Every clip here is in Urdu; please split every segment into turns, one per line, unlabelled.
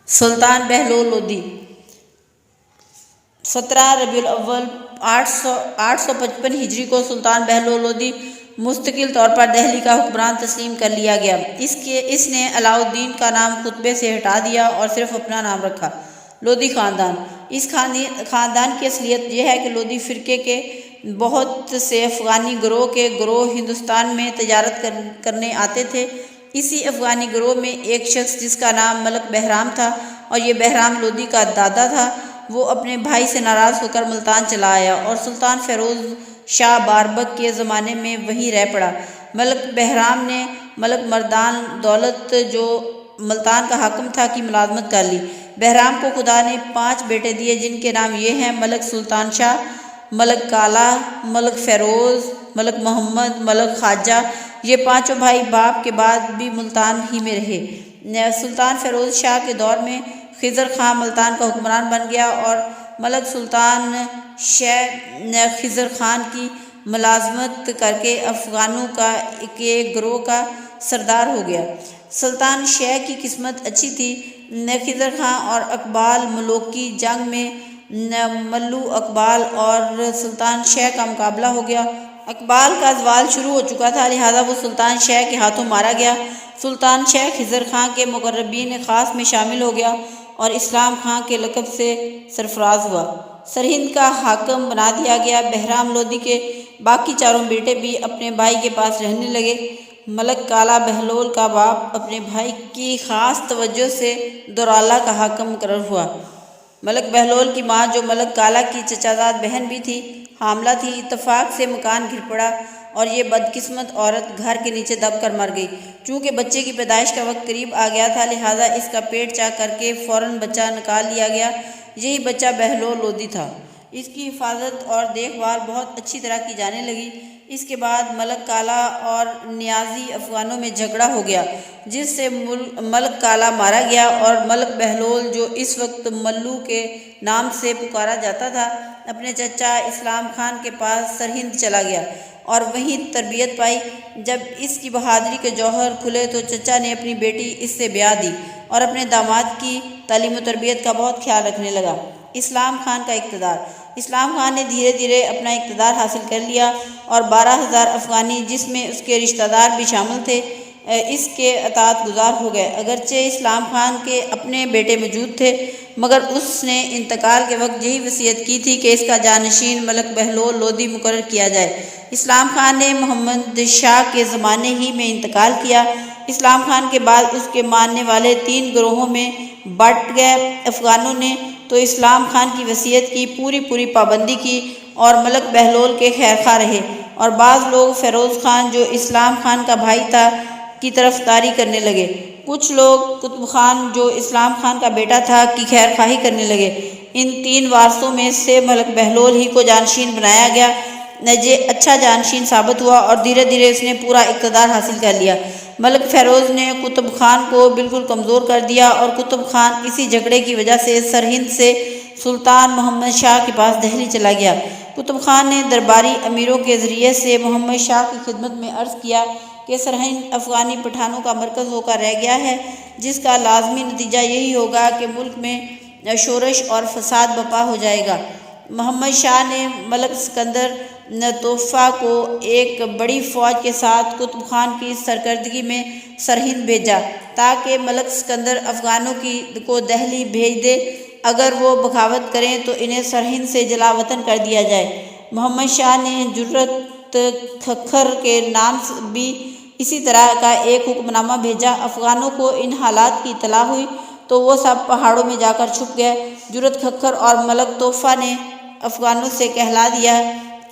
سلطان بہلول لودھی 17 ربیع الاول 855 ہجری کو سلطان بہلول لودھی مستقل طور پر دہلی کا حکمران تسلیم کر لیا گیا۔ اس نے علاؤ الدین کا نام خطبے سے ہٹا دیا اور صرف اپنا نام رکھا، لودھی خاندان۔ اس خاندان کی اصلیت یہ ہے کہ لودھی فرقے کے بہت سے افغانی گروہ ہندوستان میں تجارت کرنے آتے تھے۔ اسی افغانی گروہ میں ایک شخص جس کا نام ملک بہرام تھا اور یہ بہرام لودھی کا دادا تھا، وہ اپنے بھائی سے ناراض ہو کر ملتان چلا آیا اور سلطان فیروز شاہ باربک کے زمانے میں وہیں رہ پڑا۔ ملک بہرام نے ملک مردان دولت جو ملتان کا حاکم تھا کی ملازمت کر لی۔ بہرام کو خدا نے 5 بیٹے دیے جن کے نام یہ ہیں: ملک سلطان شاہ، ملک کالا، ملک فیروز، ملک محمد، ملک خواجہ۔ یہ 5 بھائی باپ کے بعد بھی ملتان ہی میں رہے۔ سلطان فیروز شاہ کے دور میں خضر خان ملتان کا حکمران بن گیا اور ملک سلطان شاہ خضر خان کی ملازمت کر کے افغانوں کے گروہ کا سردار ہو گیا۔ سلطان شاہ کی قسمت اچھی تھی۔ خضر خان اور اقبال ملوکی جنگ میں ملو اقبال اور سلطان شاہ کا مقابلہ ہو گیا۔ اقبال کا زوال شروع ہو چکا تھا، لہذا وہ سلطان شاہ کے ہاتھوں مارا گیا۔ سلطان شاہ خضر خان کے مقربین خاص میں شامل ہو گیا اور اسلام خان کے لقب سے سرفراز ہوا۔ سرہند کا حاکم بنا دیا گیا۔ بہرام لودھی کے باقی 4 بیٹے بھی اپنے بھائی کے پاس رہنے لگے۔ ملک کالا بہلول کا باپ اپنے بھائی کی خاص توجہ سے دورالا کا حاکم مقرر ہوا۔ ملک بہلول کی ماں جو ملک کالا کی چچازاد بہن بھی تھی، حاملہ تھی۔ اتفاق سے مکان گر پڑا اور یہ بدقسمت عورت گھر کے نیچے دب کر مر گئی۔ چونکہ بچے کی پیدائش کا وقت قریب آ گیا تھا، لہذا اس کا پیٹ چاک کر کے فوراً بچہ نکال لیا گیا۔ یہی بچہ بہلول لودھی تھا۔ اس کی حفاظت اور دیکھ بھال بہت اچھی طرح کی جانے لگی۔ اس کے بعد ملک کالا اور نیازی افغانوں میں جھگڑا ہو گیا، جس سے ملک کالا مارا گیا اور ملک بہلول جو اس وقت ملو کے نام سے پکارا جاتا تھا، اپنے چچا اسلام خان کے پاس سرہند چلا گیا اور وہیں تربیت پائی۔ جب اس کی بہادری کے جوہر کھلے تو چچا نے اپنی بیٹی اس سے بیاہ دی اور اپنے داماد کی تعلیم و تربیت کا بہت خیال رکھنے لگا۔ اسلام خان کا اقتدار۔ اسلام خان نے دھیرے دھیرے اپنا اقتدار حاصل کر لیا اور 12,000 افغانی، جس میں اس کے رشتہ دار بھی شامل تھے، اس کے اطاعت گزار ہو گئے۔ اگرچہ اسلام خان کے اپنے بیٹے موجود تھے، مگر اس نے انتقال کے وقت یہی وصیت کی تھی کہ اس کا جانشین ملک بہلول لودھی مقرر کیا جائے۔ اسلام خان نے محمد شاہ کے زمانے ہی میں انتقال کیا۔ اسلام خان کے بعد اس کے ماننے والے 3 گروہوں میں بٹ گئے۔ افغانوں نے تو اسلام خان کی وصیت کی پوری پابندی کی اور ملک بہلول کے خیرخواہ رہے، اور بعض لوگ فیروز خان جو اسلام خان کا بھائی تھا کی طرفداری کرنے لگے۔ کچھ لوگ قطب خان جو اسلام خان کا بیٹا تھا کی خیرخواہی کرنے لگے۔ ان 3 وارثوں میں سے ملک بہلول ہی کو جانشین بنایا گیا۔ یہ اچھا جانشین ثابت ہوا اور دھیرے دھیرے اس نے پورا اقتدار حاصل کر لیا۔ ملک فیروز نے قطب خان کو بالکل کمزور کر دیا اور قطب خان اسی جھگڑے کی وجہ سے سرہند سے سلطان محمد شاہ کے پاس دہلی چلا گیا۔ قطب خان نے درباری امیروں کے ذریعے سے محمد شاہ کی خدمت میں عرض کیا کہ سرہند افغانی پٹھانوں کا مرکز ہو کر رہ گیا ہے، جس کا لازمی نتیجہ یہی ہوگا کہ ملک میں شورش اور فساد برپا ہو جائے گا۔ محمد شاہ نے ملک سکندر توفہ کو ایک بڑی فوج کے ساتھ قطب خان کی سرکردگی میں سرہند بھیجا تاکہ ملک سکندر افغانوں کو دہلی بھیج دے۔ اگر وہ بغاوت کریں تو انہیں سرہند سے جلا وطن کر دیا جائے۔ محمد شاہ نے جرت کھکھر کے نام بھی اسی طرح کا ایک حکم نامہ بھیجا۔ افغانوں کو ان حالات کی اطلاع ہوئی تو وہ سب پہاڑوں میں جا کر چھپ گئے۔ جرت کھکھر اور ملک توفہ نے افغانوں سے کہلا دیا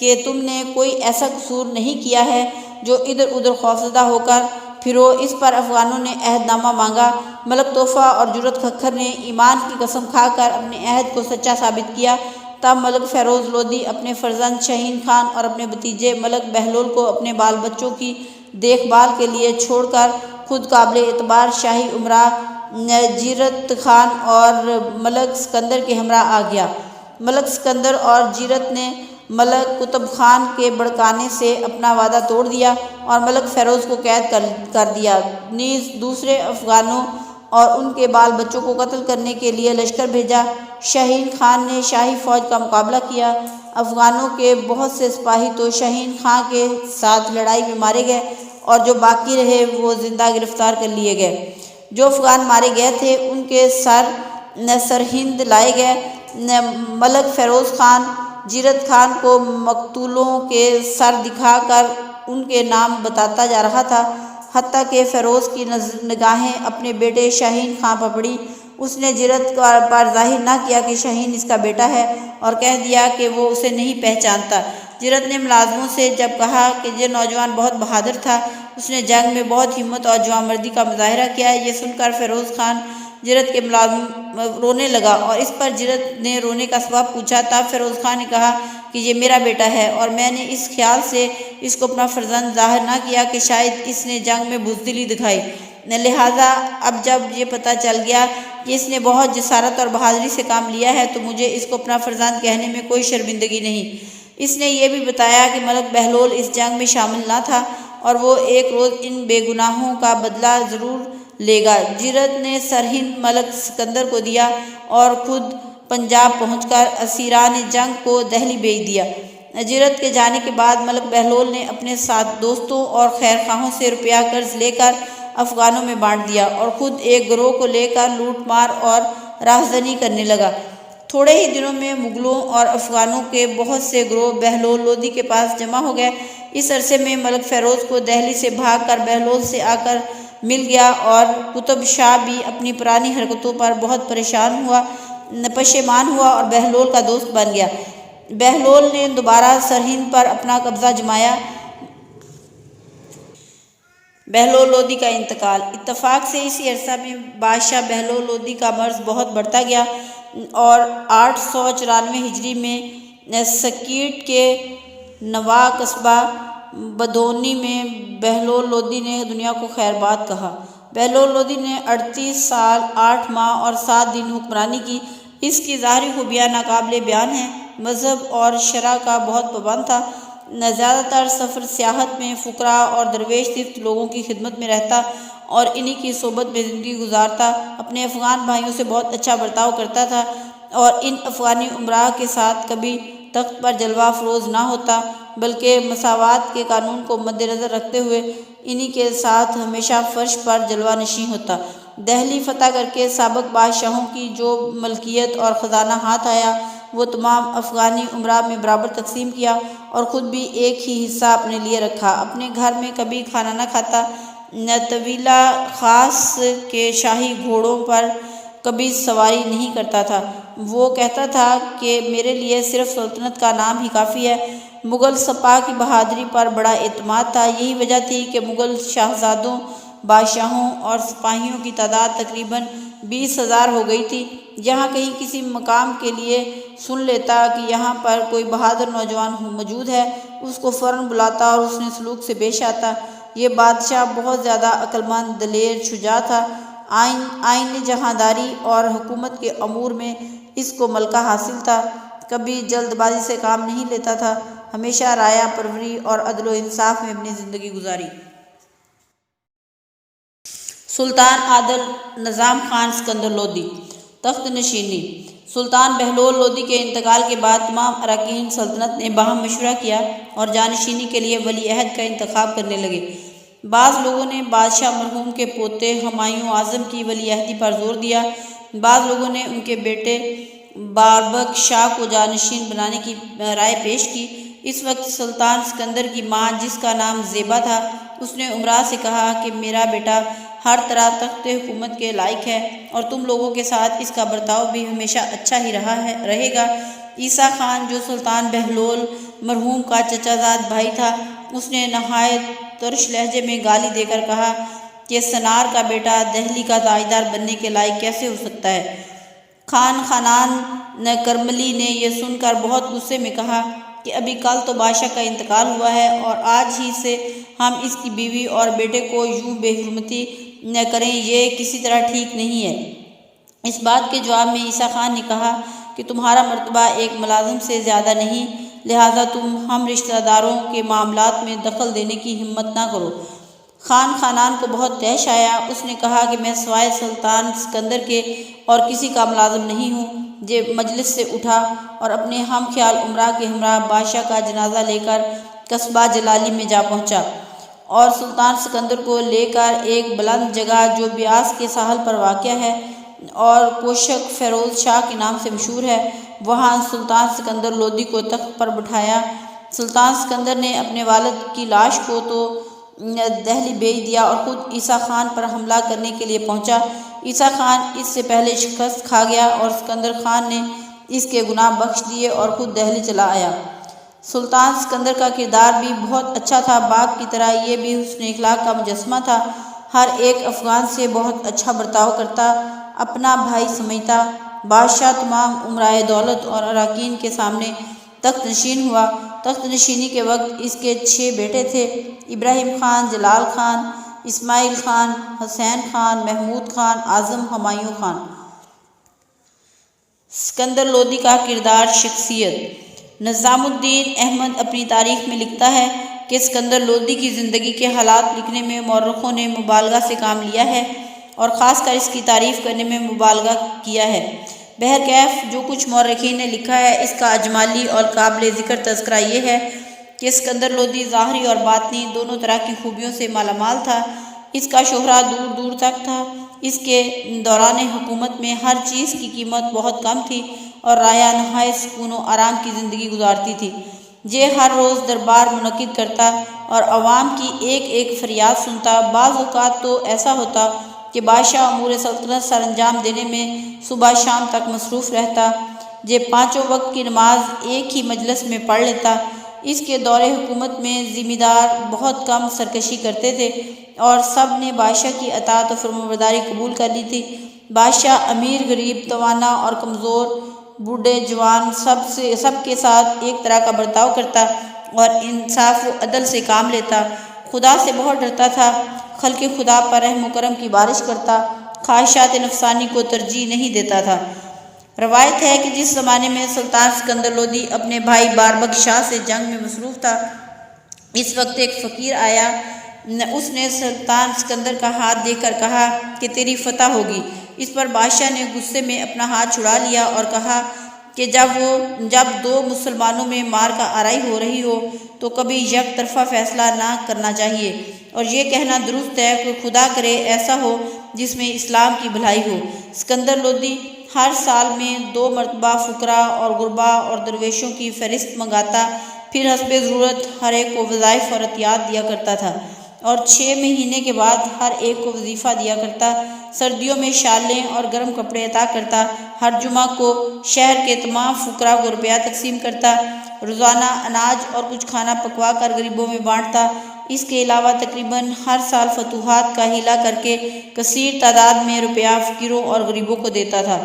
کہ تم نے کوئی ایسا قصور نہیں کیا ہے جو ادھر ادھر خوفزدہ ہو کر پھرو۔ اس پر افغانوں نے عہد نامہ مانگا۔ ملک توفہ اور جرت کھکھر نے ایمان کی قسم کھا کر اپنے عہد کو سچا ثابت کیا۔ تب ملک فیروز لودھی اپنے فرزند شہین خان اور اپنے بھتیجے ملک بہلول کو اپنے بال بچوں کی دیکھ بھال کے لیے چھوڑ کر خود قابل اعتبار شاہی امراء جیرت خان اور ملک سکندر کے ہمراہ آ گیا۔ ملک سکندر اور جیرت نے ملک قطب خان کے بھڑکانے سے اپنا وعدہ توڑ دیا اور ملک فیروز کو قید کر دیا۔ نیز دوسرے افغانوں اور ان کے بال بچوں کو قتل کرنے کے لیے لشکر بھیجا۔ شاہین خان نے شاہی فوج کا مقابلہ کیا۔ افغانوں کے بہت سے سپاہی تو شاہین خان کے ساتھ لڑائی میں مارے گئے اور جو باقی رہے وہ زندہ گرفتار کر لیے گئے۔ جو افغان مارے گئے تھے ان کے سر سرہند لائے گئے۔ ملک فیروز خان جیرت خان کو مقتولوں کے سر دکھا کر ان کے نام بتاتا جا رہا تھا، حتیٰ کہ فیروز کی نگاہیں اپنے بیٹے شاہین خان پر پڑی۔ اس نے جرأت پر ظاہر نہ کیا کہ شاہین اس کا بیٹا ہے اور کہہ دیا کہ وہ اسے نہیں پہچانتا۔ جرأت نے ملازموں سے جب کہا کہ یہ نوجوان بہت بہادر تھا، اس نے جنگ میں بہت ہمت اور جوانمردی کا مظاہرہ کیا، یہ سن کر فیروز خان جرأت کے ملازم رونے لگا اور اس پر جرأت نے رونے کا سبب پوچھا۔ تب فیروز خان نے کہا کہ یہ میرا بیٹا ہے اور میں نے اس خیال سے اس کو اپنا فرزند ظاہر نہ کیا کہ شاید اس نے جنگ میں بزدلی دکھائی، لہٰذا اب جب یہ پتہ چل گیا کہ اس نے بہت جسارت اور بہادری سے کام لیا ہے تو مجھے اس کو اپنا فرزند کہنے میں کوئی شرمندگی نہیں۔ اس نے یہ بھی بتایا کہ ملک بہلول اس جنگ میں شامل نہ تھا اور وہ ایک روز ان بے گناہوں کا بدلہ ضرور لے گا۔ جرأت نے سرہند ملک سکندر کو دیا اور خود پنجاب پہنچ کر اسیران جنگ کو دہلی بھیج دیا۔ جرأت کے جانے کے بعد ملک بہلول نے اپنے ساتھ دوستوں اور خیر خواہوں سے روپیہ قرض لے کر افغانوں میں بانٹ دیا اور خود ایک گروہ کو لے کر لوٹ مار اور راہزنی کرنے لگا۔ تھوڑے ہی دنوں میں مغلوں اور افغانوں کے بہت سے گروہ بہلول لودھی کے پاس جمع ہو گئے۔ اس عرصے میں ملک فیروز کو دہلی سے بھاگ کر بہلول سے آ کر مل گیا اور قطب شاہ بھی اپنی پرانی حرکتوں پر بہت پشیمان ہوا اور بہلول کا دوست بن گیا۔ بہلول نے دوبارہ سرہند پر اپنا قبضہ جمایا۔ بہلول لودھی کا انتقال۔ اتفاق سے اسی عرصہ میں بادشاہ بہلول لودھی کا مرض بہت بڑھتا گیا اور 894 ہجری میں سکیٹ کے نواح قصبہ بدونی میں بہلول لودھی نے دنیا کو خیر باد کہا۔ بہلول لودھی نے 38 سال 8 ماہ اور 7 دن حکمرانی کی۔ اس کی ظاہری خوبیاں ناقابل بیان ہیں۔ مذہب اور شرع کا بہت پابند تھا۔ زیادہ تر سفر سیاحت میں فقراء اور درویش صرف لوگوں کی خدمت میں رہتا اور انہی کی صحبت میں زندگی گزارتا۔ اپنے افغان بھائیوں سے بہت اچھا برتاؤ کرتا تھا اور ان افغانی امراء کے ساتھ کبھی تخت پر جلوہ افروز نہ ہوتا بلکہ مساوات کے قانون کو مد نظر رکھتے ہوئے انہی کے ساتھ ہمیشہ فرش پر جلوہ نشین ہوتا۔ دہلی فتح کر کے سابق بادشاہوں کی جو ملکیت اور خزانہ ہاتھ آیا وہ تمام افغانی امراء میں برابر تقسیم کیا اور خود بھی ایک ہی حصہ اپنے لیے رکھا۔ اپنے گھر میں کبھی کھانا نہ کھاتا، طویلہ خاص کے شاہی گھوڑوں پر کبھی سواری نہیں کرتا تھا۔ وہ کہتا تھا کہ میرے لیے صرف سلطنت کا نام ہی کافی ہے۔ مغل سپاہ کی بہادری پر بڑا اعتماد تھا۔ یہی وجہ تھی کہ مغل شاہزادوں، بادشاہوں اور سپاہیوں کی تعداد تقریباً 20,000 ہو گئی تھی۔ جہاں کہیں کسی مقام کے لیے سن لیتا کہ یہاں پر کوئی بہادر نوجوان موجود ہے، اس کو فوراً بلاتا اور حسن سلوک سے پیش آتا۔ یہ بادشاہ بہت زیادہ عقلمند، دلیر، شجاع تھا۔ آئین جہانداری اور حکومت کے امور میں اس کو ملکہ حاصل تھا۔ کبھی جلد بازی سے کام نہیں لیتا تھا، ہمیشہ رعایا پروری اور عدل و انصاف میں اپنی زندگی گزاری۔ سلطان عادل نظام خان سکندر لودھی۔ تخت نشینی۔ سلطان بہلول لودھی کے انتقال کے بعد تمام اراکین سلطنت نے باہم مشورہ کیا اور جانشینی کے لیے ولی عہد کا انتخاب کرنے لگے۔ بعض لوگوں نے بادشاہ مرحوم کے پوتے ہمایوں اعظم کی ولی عہدی پر زور دیا، بعض لوگوں نے ان کے بیٹے باربک شاہ کو جانشین بنانے کی رائے پیش کی۔ اس وقت سلطان سکندر کی ماں، جس کا نام زیبا تھا، اس نے امراء سے کہا کہ میرا بیٹا ہر طرح تخت حکومت کے لائق ہے اور تم لوگوں کے ساتھ اس کا برتاؤ بھی ہمیشہ اچھا ہی رہے گا۔ عیسیٰ خان جو سلطان بہلول مرحوم کا چچا زاد بھائی تھا، اس نے نہایت ترش لہجے میں گالی دے کر کہا کہ سنار کا بیٹا دہلی کا تاجدار بننے کے لائق کیسے ہو سکتا ہے؟ خان خانان کرملی نے یہ سن کر بہت غصے میں کہا کہ ابھی کل تو بادشاہ کا انتقال ہوا ہے اور آج ہی سے ہم اس کی بیوی اور بیٹے کو یوں بے حرمتی نہ کریں، یہ کسی طرح ٹھیک نہیں ہے۔ اس بات کے جواب میں عیسیٰ خان نے کہا کہ تمہارا مرتبہ ایک ملازم سے زیادہ نہیں، لہٰذا تم ہم رشتہ داروں کے معاملات میں دخل دینے کی ہمت نہ کرو۔ خانان کو بہت طیش آیا۔ اس نے کہا کہ میں سوائے سلطان سکندر کے اور کسی کا ملازم نہیں ہوں۔ یہ مجلس سے اٹھا اور اپنے ہم خیال امراء کے ہمراہ بادشاہ کا جنازہ لے کر قصبہ جلالی میں جا پہنچا اور سلطان سکندر کو لے کر ایک بلند جگہ جو بیاس کے ساحل پر واقع ہے اور کوشک فیروز شاہ کے نام سے مشہور ہے، وہاں سلطان سکندر لودھی کو تخت پر بٹھایا۔ سلطان سکندر نے اپنے والد کی لاش کو تو دہلی بھیج دیا اور خود عیسیٰ خان پر حملہ کرنے کے لیے پہنچا۔ عیسیٰ خان اس سے پہلے شکست کھا گیا اور سکندر خان نے اس کے گناہ بخش دیے اور خود دہلی چلا آیا۔ سلطان سکندر کا کردار بھی بہت اچھا تھا، باغ کی طرح یہ بھی حسن اخلاق کا مجسمہ تھا۔ ہر ایک افغان سے بہت اچھا برتاؤ کرتا، اپنا بھائی سمجھتا۔ بادشاہ تمام امرائے دولت اور اراکین کے سامنے تخت نشین ہوا۔ تخت نشینی کے وقت اس کے 6 بیٹے تھے: ابراہیم خان، جلال خان، اسماعیل خان، حسین خان، محمود خان، اعظم، ہمایوں خان۔ سکندر لودھی کا کردار، شخصیت۔ نظام الدین احمد اپنی تاریخ میں لکھتا ہے کہ سکندر لودھی کی زندگی کے حالات لکھنے میں مورخوں نے مبالغہ سے کام لیا ہے اور خاص کر اس کی تعریف کرنے میں مبالغہ کیا ہے۔ بہرکیف جو کچھ مورخین نے لکھا ہے، اس کا اجمالی اور قابل ذکر تذکرہ یہ ہے کہ سکندر لودھی ظاہری اور باطنی دونوں طرح کی خوبیوں سے مالا مال تھا۔ اس کا شہرہ دور دور تک تھا۔ اس کے دوران حکومت میں ہر چیز کی قیمت بہت کم تھی اور رعایا نہایت سکون و آرام کی زندگی گزارتی تھی۔ یہ ہر روز دربار منعقد کرتا اور عوام کی ایک ایک فریاد سنتا۔ بعض اوقات تو ایسا ہوتا کہ بادشاہ امور سلطنت سر انجام دینے میں صبح شام تک مصروف رہتا۔ یہ 5 وقت کی نماز ایک ہی مجلس میں پڑھ لیتا۔ اس کے دور حکومت میں ذمہ دار بہت کم سرکشی کرتے تھے اور سب نے بادشاہ کی اطاعت و فرمانبرداری قبول کر لی تھی۔ بادشاہ امیر، غریب، توانا اور کمزور، بوڑھے، جوان سب کے ساتھ ایک طرح کا برتاؤ کرتا اور انصاف و عدل سے کام لیتا۔ خدا سے بہت ڈرتا تھا، خلق خدا پر رحم و کرم کی بارش کرتا، خواہشات نفسانی کو ترجیح نہیں دیتا تھا۔ روایت ہے کہ جس زمانے میں سلطان سکندر لودھی اپنے بھائی باربک شاہ سے جنگ میں مصروف تھا، اس وقت ایک فقیر آیا۔ اس نے سلطان سکندر کا ہاتھ دیکھ کر کہا کہ تیری فتح ہوگی۔ اس پر بادشاہ نے غصے میں اپنا ہاتھ چھڑا لیا اور کہا کہ جب 2 مسلمانوں میں مار کا آرائی ہو رہی ہو تو کبھی یک طرفہ فیصلہ نہ کرنا چاہیے، اور یہ کہنا درست ہے کہ خدا کرے ایسا ہو جس میں اسلام کی بھلائی ہو۔ سکندر لودھی ہر سال میں 2 مرتبہ فقراء اور غرباء اور درویشوں کی فہرست منگاتا، پھر حسب ضرورت ہر ایک کو وظائف اور عطیات دیا کرتا تھا اور 6 مہینے کے بعد ہر ایک کو وظیفہ دیا کرتا۔ سردیوں میں شالیں اور گرم کپڑے عطا کرتا۔ ہر جمعہ کو شہر کے تمام فقراء کو روپیہ تقسیم کرتا۔ روزانہ اناج اور کچھ کھانا پکوا کر غریبوں میں بانٹتا۔ اس کے علاوہ تقریباً ہر سال فتوحات کا ہیلہ کر کے کثیر تعداد میں روپیہ فقیروں اور غریبوں کو دیتا تھا۔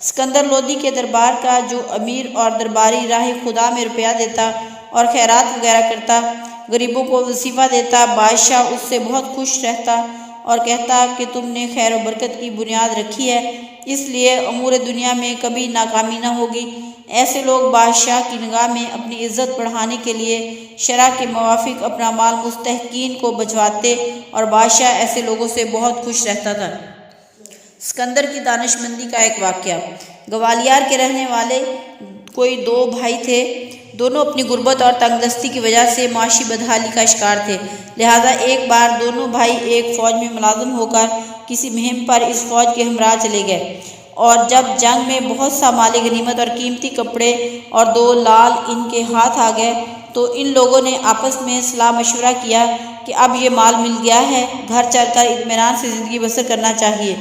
سکندر لودھی کے دربار کا جو امیر اور درباری راہ خدا میں روپیہ دیتا اور خیرات وغیرہ کرتا، غریبوں کو وظیفہ دیتا، بادشاہ اس سے بہت خوش رہتا اور کہتا کہ تم نے خیر و برکت کی بنیاد رکھی ہے، اس لیے امور دنیا میں کبھی ناکامی نہ ہوگی۔ ایسے لوگ بادشاہ کی نگاہ میں اپنی عزت بڑھانے کے لیے شرع کے موافق اپنا مال مستحقین کو بھجواتے اور بادشاہ ایسے لوگوں سے بہت خوش رہتا تھا۔ سکندر کی دانش مندی کا ایک واقعہ۔ گوالیار کے رہنے والے کوئی 2 بھائی تھے۔ دونوں اپنی غربت اور تنگ دستی کی وجہ سے معاشی بدحالی کا شکار تھے، لہذا ایک بار دونوں بھائی ایک فوج میں ملازم ہو کر کسی مہم پر اس فوج کے ہمراہ چلے گئے، اور جب جنگ میں بہت سا مال غنیمت اور قیمتی کپڑے اور 2 لال ان کے ہاتھ آ گئے تو ان لوگوں نے آپس میں صلاح مشورہ کیا کہ اب یہ مال مل گیا ہے، گھر چل کر اطمینان سے زندگی بسر کرنا چاہیے،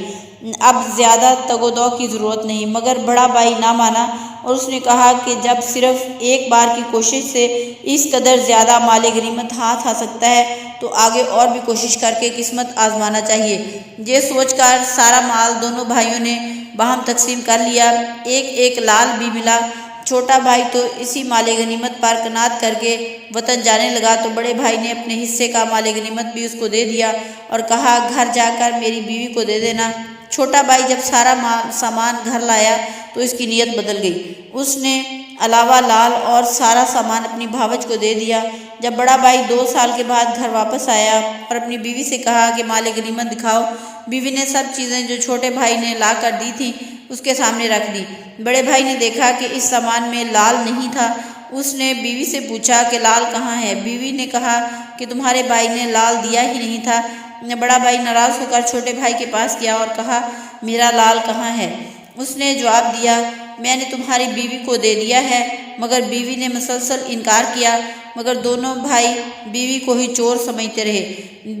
اب زیادہ تگ و دو کی ضرورت نہیں۔ مگر بڑا بھائی نہ مانا اور اس نے کہا کہ جب صرف ایک بار کی کوشش سے اس قدر زیادہ مال غنیمت ہاتھ آ سکتا ہے تو آگے اور بھی کوشش کر کے قسمت آزمانا چاہیے۔ یہ سوچ کر سارا مال دونوں بھائیوں نے باہم تقسیم کر لیا۔ ایک ایک لال بھی ملا۔ چھوٹا بھائی تو اسی مال غنیمت پر قناعت کر کے وطن جانے لگا تو بڑے بھائی نے اپنے حصے کا مال غنیمت بھی اس کو دے دیا اور کہا گھر جا کر میری بیوی کو دے دینا، چھوٹا بھائی جب سارا سامان گھر لایا تو اس کی نیت بدل گئی۔ اس نے علاوہ لال اور سارا سامان اپنی بھاوج کو دے دیا۔ جب بڑا بھائی 2 سال کے بعد گھر واپس آیا اور اپنی بیوی سے کہا کہ مال غنیمت دکھاؤ، بیوی نے سب چیزیں جو چھوٹے بھائی نے لا کر دی تھیں اس کے سامنے رکھ دی۔ بڑے بھائی نے دیکھا کہ اس سامان میں لال نہیں تھا۔ اس نے بیوی سے پوچھا کہ لال کہاں ہے؟ بیوی نے کہا کہ تمہارے بھائی نے لال دیا ہی نہیں تھا۔ بڑا بھائی ناراض ہو کر چھوٹے بھائی کے پاس گیا اور کہا میرا لال کہاں ہے؟ اس نے جواب دیا میں نے تمہاری بیوی کو دے دیا ہے، مگر بیوی نے مسلسل انکار کیا، مگر دونوں بھائی بیوی کو ہی چور سمجھتے رہے۔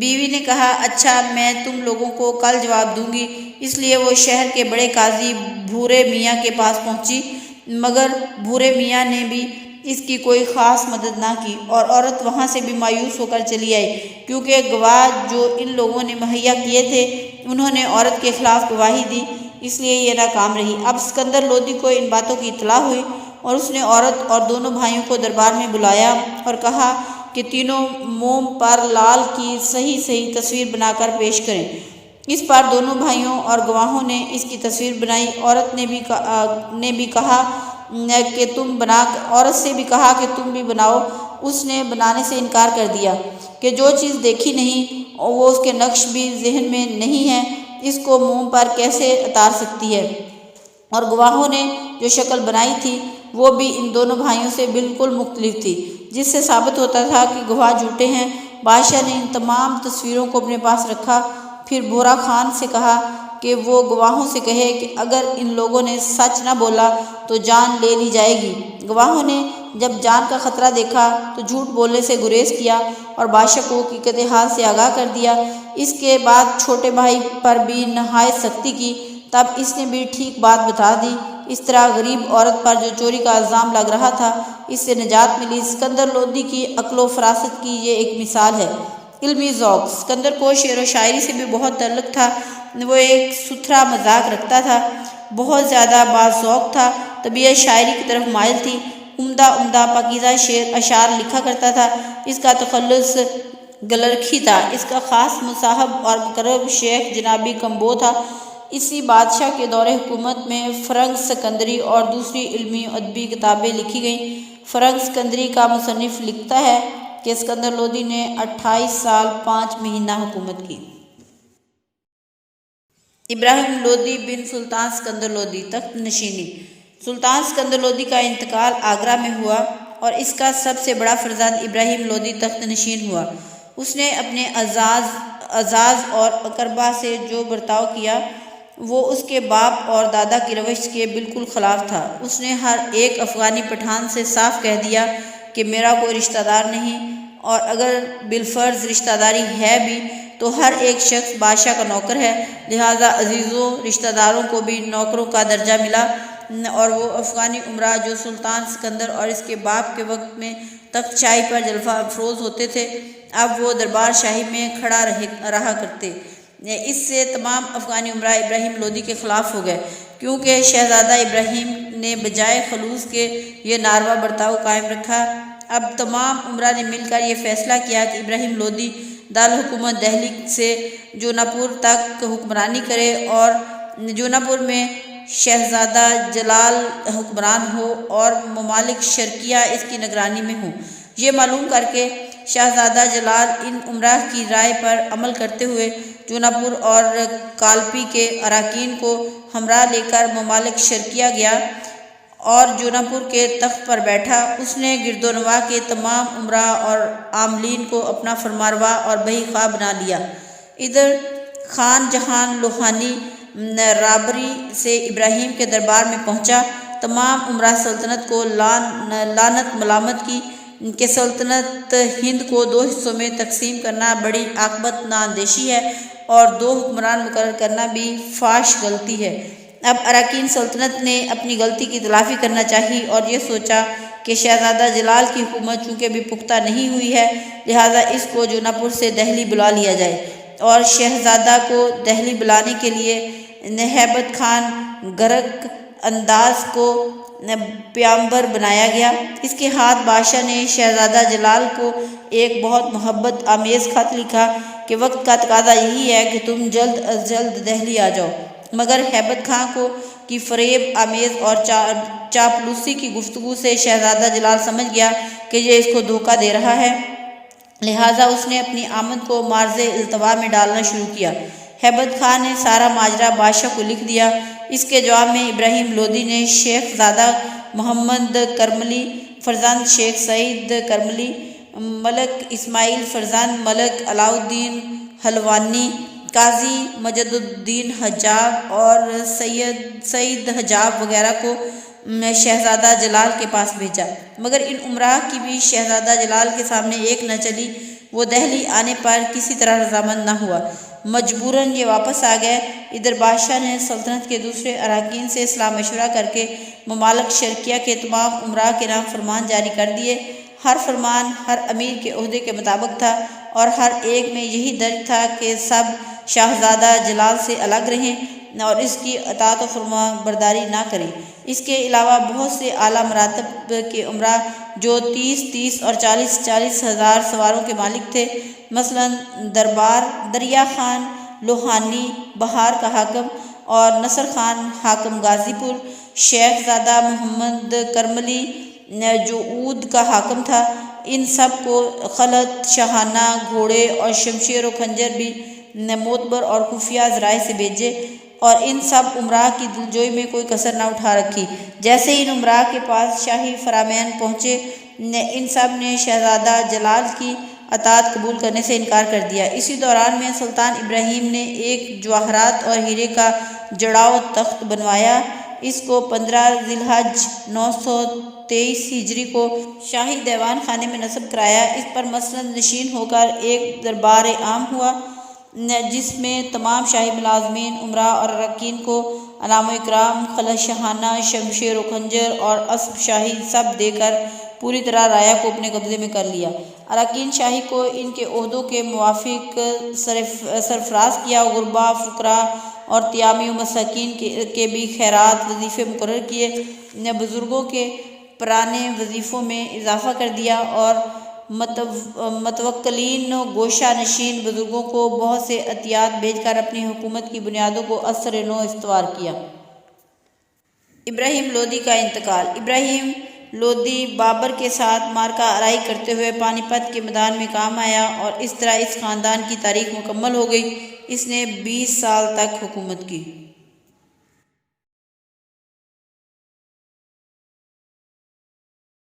بیوی نے کہا اچھا میں تم لوگوں کو کل جواب دوں گی۔ اس لیے وہ شہر کے بڑے قاضی بھورے میاں کے پاس پہنچی، مگر بھورے میاں نے بھی اس کی کوئی خاص مدد نہ کی اور عورت وہاں سے بھی مایوس ہو کر چلی آئی، کیونکہ گواہ جو ان لوگوں نے مہیا کیے تھے انہوں نے عورت کے خلاف گواہی دی، اس لیے یہ ناکام رہی۔ اب اسکندر لودھی کو ان باتوں کی اطلاع ہوئی اور اس نے عورت اور دونوں بھائیوں کو دربار میں بلایا اور کہا کہ تینوں موم پر لال کی صحیح تصویر بنا کر پیش کریں۔ اس پر دونوں بھائیوں اور گواہوں نے اس کی تصویر بنائی۔ عورت سے بھی کہا کہ تم بھی بناؤ۔ اس نے بنانے سے انکار کر دیا کہ جو چیز دیکھی نہیں وہ اس کے نقش بھی ذہن میں نہیں ہے، اس کو موم پر کیسے اتار سکتی ہے؟ اور گواہوں نے جو شکل بنائی تھی وہ بھی ان دونوں بھائیوں سے بالکل مختلف تھی، جس سے ثابت ہوتا تھا کہ گواہ جھوٹے ہیں۔ بادشاہ نے ان تمام تصویروں کو اپنے پاس رکھا، پھر بھورا خان سے کہا کہ وہ گواہوں سے کہے کہ اگر ان لوگوں نے سچ نہ بولا تو جان لے لی جائے گی۔ گواہوں نے جب جان کا خطرہ دیکھا تو جھوٹ بولنے سے گریز کیا اور بادشاہ کو حقیقت حال سے آگاہ کر دیا۔ اس کے بعد چھوٹے بھائی پر بھی نہایت سختی کی، تب اس نے بھی ٹھیک بات بتا دی۔ اس طرح غریب عورت پر جو چوری کا الزام لگ رہا تھا اس سے نجات ملی۔ اسکندر لودھی کی عقل و فراست کی یہ ایک مثال ہے۔ علمی ذوق۔ اسکندر کو شعر و شاعری سے بھی بہت تعلق تھا۔ وہ ایک ستھرا مزاج رکھتا تھا، بہت زیادہ باذوق تھا، طبیعت شاعری کی طرف مائل تھی، عمدہ پاکیزہ اشعار لکھا کرتا تھا۔ اس کا تخلص گلرکھی تھا۔ اس کا خاص مصاحب اور مقرب شیخ جنابی کمبو تھا۔ اسی بادشاہ کے دور حکومت میں فرنگ سکندری اور دوسری علمی و ادبی کتابیں لکھی گئیں۔ فرنگ سکندری کا مصنف لکھتا ہے کہ اسکندر لودھی نے 28 سال 5 مہینہ حکومت کی۔ ابراہیم لودھی بن سلطان اسکندر لودھی۔ تخت نشینی۔ سلطان اسکندر لودھی کا انتقال آگرہ میں ہوا اور اس کا سب سے بڑا فرزند ابراہیم لودھی تخت نشین ہوا۔ اس نے اپنے اعزاز اور اقربا سے جو برتاؤ کیا وہ اس کے باپ اور دادا کی روش کے بالکل خلاف تھا۔ اس نے ہر ایک افغانی پٹھان سے صاف کہہ دیا کہ میرا کوئی رشتہ دار نہیں، اور اگر بالفرض رشتہ داری ہے بھی تو ہر ایک شخص بادشاہ کا نوکر ہے، لہٰذا عزیزوں رشتہ داروں کو بھی نوکروں کا درجہ ملا۔ اور وہ افغانی امراء جو سلطان سکندر اور اس کے باپ کے وقت میں تخت شاہی پر جلوہ افروز ہوتے تھے اب وہ دربار شاہی میں کھڑا رہا کرتے۔ اس سے تمام افغانی امراء ابراہیم لودھی کے خلاف ہو گئے، کیونکہ شہزادہ ابراہیم نے بجائے خلوص کے یہ ناروا برتاؤ قائم رکھا۔ اب تمام امراء نے مل کر یہ فیصلہ کیا کہ ابراہیم لودھی دارالحکومت دہلی سے جوناپور تک حکمرانی کرے اور جوناپور میں شہزادہ جلال حکمران ہو اور ممالک شرقیہ اس کی نگرانی میں ہوں۔ یہ معلوم کر کے شہزادہ جلال ان امراء کی رائے پر عمل کرتے ہوئے جوناپور اور کالپی کے اراکین کو ہمراہ لے کر ممالک شرقیہ گیا اور جوناپور کے تخت پر بیٹھا۔ اس نے گرد و نواح کے تمام امراء اور عاملین کو اپنا فرمانروا اور بہی خواہ بنا لیا۔ ادھر خان جہان لوہانی رابری سے ابراہیم کے دربار میں پہنچا، تمام امراء سلطنت کو لعنت ملامت کی کہ سلطنت ہند کو 2 حصوں میں تقسیم کرنا بڑی عاقبت نااندیشی ہے اور 2 حکمران مقرر کرنا بھی فاحش غلطی ہے۔ اب اراکین سلطنت نے اپنی غلطی کی تلافی کرنا چاہی اور یہ سوچا کہ شہزادہ جلال کی حکومت چونکہ بھی پختہ نہیں ہوئی ہے لہٰذا اس کو جوناپور سے دہلی بلا لیا جائے، اور شہزادہ کو دہلی بلانے کے لیے ہیبت خان گرک انداز کو پیامبر بنایا گیا۔ اس کے ہاتھ بادشاہ نے شہزادہ جلال کو ایک بہت محبت آمیز خط لکھا کہ وقت کا تقاضا یہی ہے کہ تم جلد از جلد دہلی آ جاؤ۔ مگر ہیبت خان کو کی فریب آمیز اور چاپلوسی کی گفتگو سے شہزادہ جلال سمجھ گیا کہ یہ اس کو دھوکہ دے رہا ہے، لہٰذا اس نے اپنی آمد کو معرض التوا میں ڈالنا شروع کیا۔ ہیبت خان نے سارا ماجرا بادشاہ کو لکھ دیا۔ اس کے جواب میں ابراہیم لودھی نے شیخ زادہ محمد کرملی فرزند شیخ سعید کرملی، ملک اسماعیل فرزند ملک علاء الدین حلوانی، قاضی مجد الدین حجاب اور سعید حجاب وغیرہ کو شہزادہ جلال کے پاس بھیجا، مگر ان امراء کی بھی شہزادہ جلال کے سامنے ایک نہ چلی۔ وہ دہلی آنے پر کسی طرح رضامند نہ ہوا، مجبوراً یہ واپس آ گئے۔ ادھر بادشاہ نے سلطنت کے دوسرے اراکین سے صلاح مشورہ کر کے ممالک شرقیہ کے تمام امراء کے نام فرمان جاری کر دیے۔ ہر فرمان ہر امیر کے عہدے کے مطابق تھا اور ہر ایک میں یہی درج تھا کہ سب شہزادہ جلال سے الگ رہیں اور اس کی اطاعت و فرما برداری نہ کریں۔ اس کے علاوہ بہت سے اعلیٰ مراتب کے امراء جو 30 اور 40 ہزار سواروں کے مالک تھے، مثلاً دریا خان لوہانی بہار کا حاکم اور نصر خان حاکم غازی پور، شیخ زادہ محمد کرملی جو اود کا حاکم تھا، ان سب کو خلط شاہانہ گھوڑے اور شمشیر و خنجر بھی معتبر اور خفیہ ذرائع سے بھیجے اور ان سب امراء کی دلجوئی میں کوئی کسر نہ اٹھا رکھی۔ جیسے ان امراء کے پاس شاہی فرامین پہنچے، ان سب نے شہزادہ جلال کی اطاعت قبول کرنے سے انکار کر دیا۔ اسی دوران میں سلطان ابراہیم نے ایک جواہرات اور ہیرے کا جڑاؤ تخت بنوایا۔ اس کو 15 ذی الحج 923 ہجری کو شاہی دیوان خانے میں نصب کرایا۔ اس پر مسند نشین ہو کر ایک دربار عام ہوا جس میں تمام شاہی ملازمین، امراء اور اراکین کو انعام و اکرام، خلعت شاہانہ، شمشیر و خنجر اور اسب شاہی سب دے کر پوری طرح رایا کو اپنے قبضے میں کر لیا۔ اراکین شاہی کو ان کے عہدوں کے موافق سرفراز کیا۔ غربا، فقراء اور تیامی و مساکین کے بھی خیرات وظیفے مقرر کیے۔ بزرگوں کے پرانے وظیفوں میں اضافہ کر دیا اور متوکلین و گوشہ نشین بزرگوں کو بہت سے عطیات بھیج کر اپنی حکومت کی بنیادوں کو ازسر نو استوار کیا۔ ابراہیم لودھی کا انتقال۔ ابراہیم لودھی بابر کے ساتھ معرکہ آرائی کرتے ہوئے پانی پت کے میدان میں کام آیا اور اس طرح اس خاندان کی تاریخ مکمل ہو گئی۔ اس نے 20 سال تک حکومت کی۔